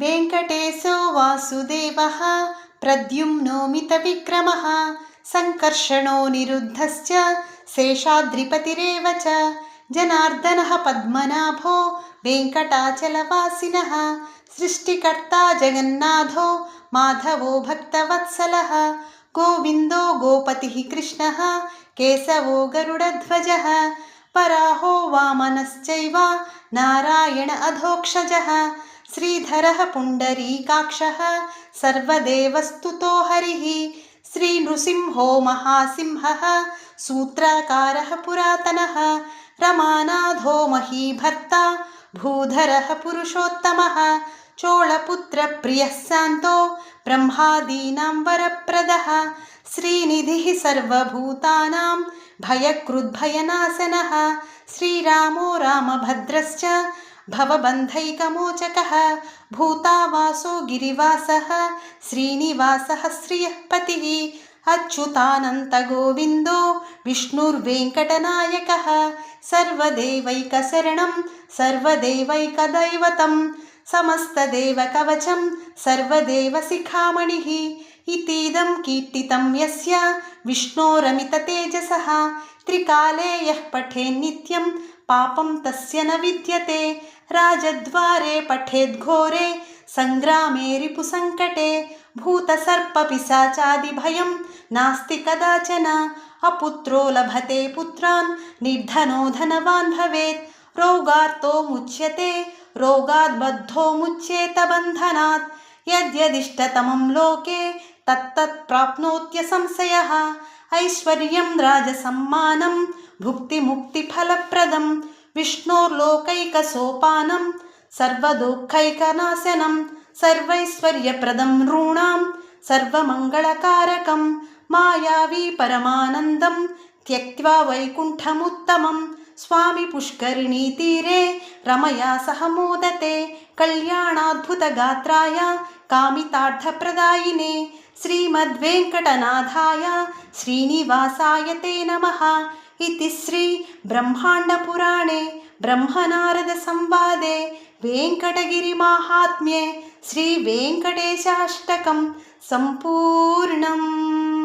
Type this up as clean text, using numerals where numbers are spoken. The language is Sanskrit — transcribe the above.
वेङ्कटेशो वासुदेवः प्रद्युम्नोमितविक्रमः सङ्कर्षणो निरुद्धश्च शेषाद्रिपतिरेव च जनार्दनः पद्मनाभो वेङ्कटाचलवासिनः सृष्टिकर्ता जगन्नाथो माधवो भक्तवत्सलः गोविन्दो गोपतिः कृष्णः केशवो गरुडध्वजः वराहो वामनश्चैव नारायण अधोक्षजः श्रीधरः पुण्डरीकाक्षः सर्वदेवस्तुतो हरिः श्रीनृसिंहो महासिंहः सूत्राकारः पुरातनः रमानाथो महीभर्ता भूधरः पुरुषोत्तमः चोळपुत्रप्रियः शान्तो ब्रह्मादीनां वरप्रदः श्रीनिधिः सर्वभूतानां भयकृद्भयनाशनः श्रीरामो रामभद्रश्च भवबन्धैकमोचकः भूतावासो गिरिवासः श्रीनिवासः श्रियः पतिः अच्युतानन्तगोविन्दो विष्णुर्वेङ्कटनायकः सर्वदेवैकशरणं सर्वदेवैकदैवतं समस्तदेवकवचं सर्वदेवशिखामणिः इतीदं कीर्तितं यस्य विष्णोरमिततेजसः त्रिकाले यः पठेन्नित्यं पापं तस्य न विद्यते राजद्वारे पठेद्घोरे सङ्ग्रामे रिपुसङ्कटे भूतसर्पपिशाचादिभयं नास्ति कदाचन अपुत्रो लभते पुत्रान् निर्धनो धनवान् भवेत् रोगार्तो मुच्यते रोगाद्बद्धो मुच्येत बन्धनात् यद्यदिष्टतमं लोके तत्तत् प्राप्नोत्यसंशयः ऐश्वर्यं राजसम्मानं भुक्तिमुक्तिफलप्रदं विष्णोर्लोकैकसोपानं सर्वदुःखैकनाशनं सर्वैश्वर्यप्रदं नॄणां सर्वमङ्गलकारकं मायावी परमानन्दं त्यक्त्वा वैकुण्ठमुत्तमं स्वामी पुष्करिणीतीरे रमया सह मोदते कल्याणाद्भुतगात्राय कामितार्थप्रदायिने श्रीमद्वेङ्कटनाथाय श्रीनिवासाय ते नमः इति श्री ब्रह्माण्डपुराणे ब्रह्मनारदसंवादे वेङ्कटगिरिमाहात्म्ये श्रीवेङ्कटेशाष्टकं सम्पूर्णम्।